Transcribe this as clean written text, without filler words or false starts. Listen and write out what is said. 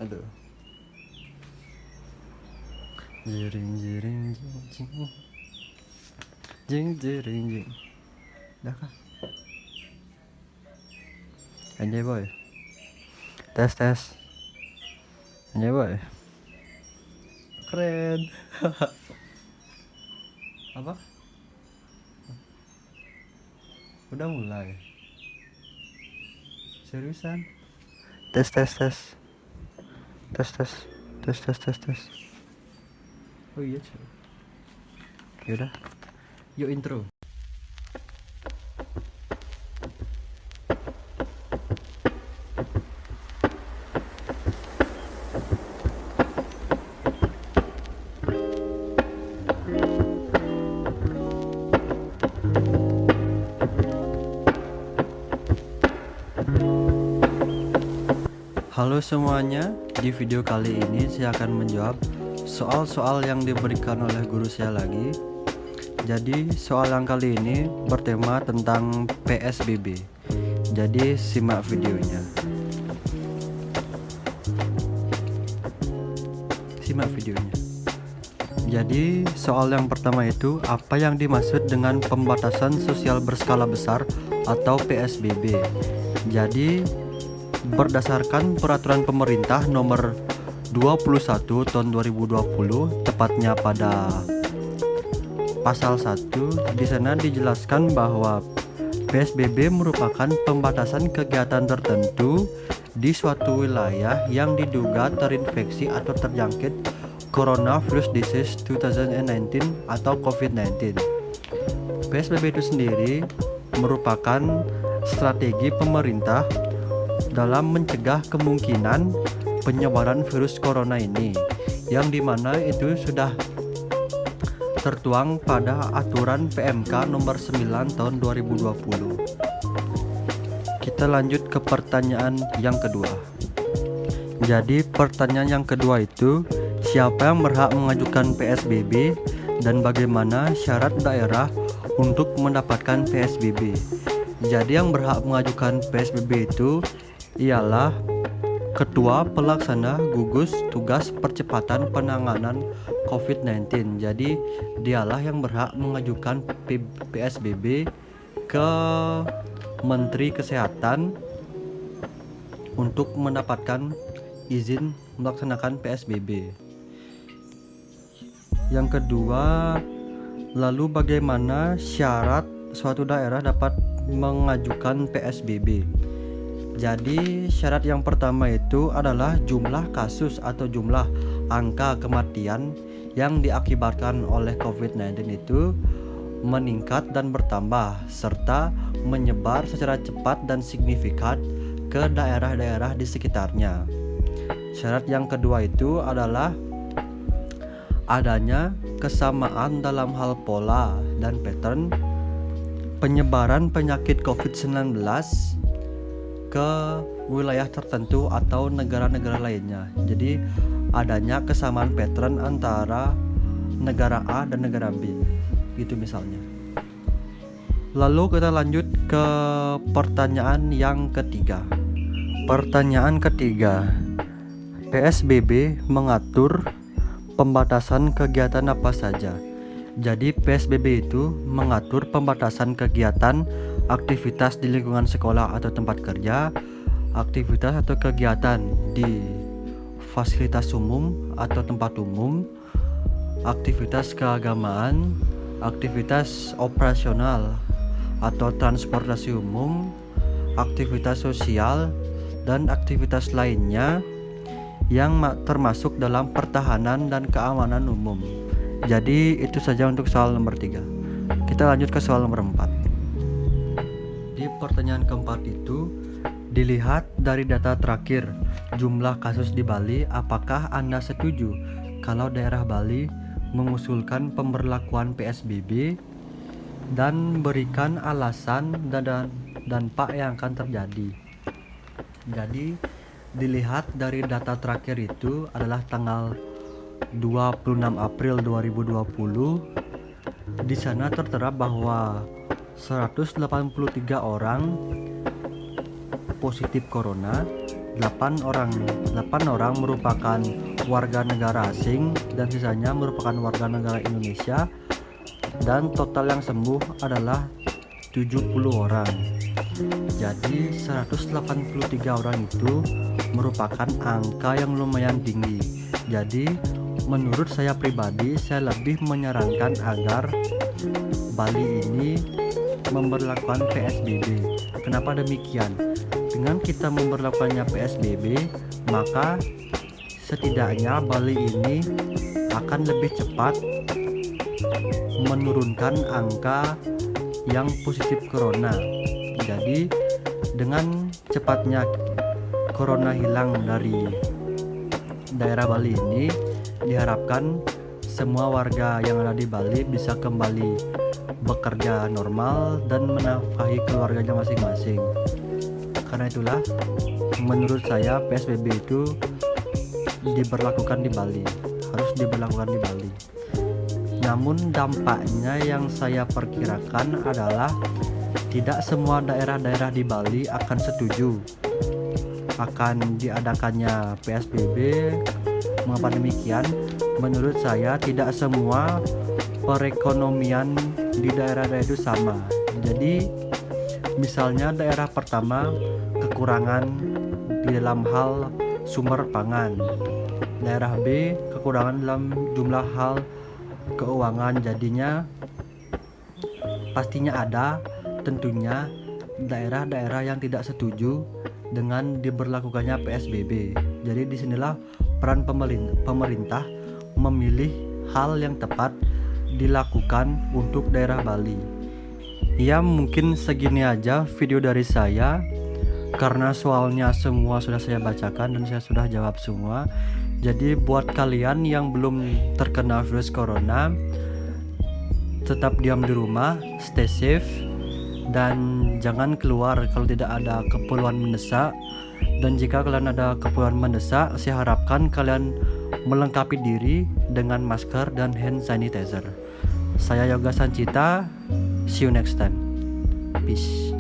Aduh. Jering jering jing jing. Jing jering jing. Dah kah? Anjay boy. Tes. Anjay boy. Keren. Apa? Udah mulai. Seriusan? Tes. Oh iya cuy. Yaudah. Yuk intro. Halo semuanya, di video kali ini saya akan menjawab soal-soal yang diberikan oleh guru saya lagi. Jadi soal yang kali ini bertema tentang PSBB. Jadi simak videonya. Jadi soal yang pertama itu, apa yang dimaksud dengan pembatasan sosial berskala besar atau PSBB? Jadi berdasarkan peraturan pemerintah nomor 21 tahun 2020, tepatnya pada pasal 1, di sana dijelaskan bahwa PSBB merupakan pembatasan kegiatan tertentu di suatu wilayah yang diduga terinfeksi atau terjangkit Coronavirus Disease 2019 atau COVID-19. PSBB itu sendiri merupakan strategi pemerintah dalam mencegah kemungkinan penyebaran virus corona ini, yang dimana itu sudah tertuang pada aturan PMK nomor 9 tahun 2020. Kita lanjut ke pertanyaan yang kedua. Jadi pertanyaan yang kedua itu, siapa yang berhak mengajukan PSBB dan bagaimana syarat daerah untuk mendapatkan PSBB? Jadi yang berhak mengajukan PSBB itu ialah Ketua Pelaksana Gugus Tugas Percepatan Penanganan COVID-19. Jadi dialah yang berhak mengajukan PSBB ke Menteri Kesehatan untuk mendapatkan izin melaksanakan PSBB. Yang kedua, lalu bagaimana syarat suatu daerah dapat mengajukan PSBB? Jadi syarat yang pertama itu adalah jumlah kasus atau jumlah angka kematian yang diakibatkan oleh COVID-19 itu meningkat dan bertambah serta menyebar secara cepat dan signifikan ke daerah-daerah di sekitarnya. Syarat yang kedua itu adalah adanya kesamaan dalam hal pola dan pattern penyebaran penyakit COVID-19 ke wilayah tertentu atau negara-negara lainnya. Jadi adanya kesamaan pattern antara negara A dan negara B, gitu misalnya. Lalu kita lanjut ke pertanyaan yang ketiga. Pertanyaan ketiga, PSBB mengatur pembatasan kegiatan apa saja? Jadi PSBB itu mengatur pembatasan kegiatan aktivitas di lingkungan sekolah atau tempat kerja, aktivitas atau kegiatan di fasilitas umum atau tempat umum, aktivitas keagamaan, aktivitas operasional atau transportasi umum, aktivitas sosial, dan aktivitas lainnya yang termasuk dalam pertahanan dan keamanan umum. Jadi itu saja untuk soal nomor 3. Kita lanjut ke soal nomor 4. Di pertanyaan keempat itu, dilihat dari data terakhir jumlah kasus di Bali, apakah Anda setuju kalau daerah Bali mengusulkan pemberlakuan PSBB dan berikan alasan dan dampak yang akan terjadi? Jadi dilihat dari data terakhir itu adalah tanggal 26 April 2020. Di sana tertera bahwa 183 orang positif corona 8 orang merupakan warga negara asing dan sisanya merupakan warga negara Indonesia, dan total yang sembuh adalah 70 orang. Jadi 183 orang itu merupakan angka yang lumayan tinggi. Jadi menurut saya pribadi, saya lebih menyarankan agar Bali ini memberlakukan PSBB. Kenapa demikian? Dengan kita memberlakukannya PSBB, maka setidaknya Bali ini akan lebih cepat menurunkan angka yang positif corona. Jadi dengan cepatnya corona hilang dari daerah Bali ini, diharapkan semua warga yang ada di Bali bisa kembali bekerja normal dan menafkahi keluarganya masing-masing. Karena itulah menurut saya PSBB itu diberlakukan di Bali, harus diberlakukan di Bali. Namun dampaknya yang saya perkirakan adalah tidak semua daerah-daerah di Bali akan setuju akan diadakannya PSBB. Mengapa demikian? Menurut saya tidak semua perekonomian di daerah-daerah itu sama. Jadi misalnya daerah pertama kekurangan di dalam hal sumber pangan, daerah B kekurangan dalam jumlah hal keuangan, jadinya pastinya ada tentunya daerah-daerah yang tidak setuju dengan diberlakukannya PSBB. Jadi disinilah peran pemerintah memilih hal yang tepat dilakukan untuk daerah Bali. Ya, mungkin segini aja video dari saya, karena soalnya semua sudah saya bacakan dan saya sudah jawab semua. Jadi buat kalian yang belum terkena virus corona, tetap diam di rumah, stay safe, dan jangan keluar kalau tidak ada keperluan mendesak. Dan jika kalian ada keperluan mendesak, saya harapkan kalian melengkapi diri dengan masker dan hand sanitizer. Saya Yoga Sancita, see you next time. Peace.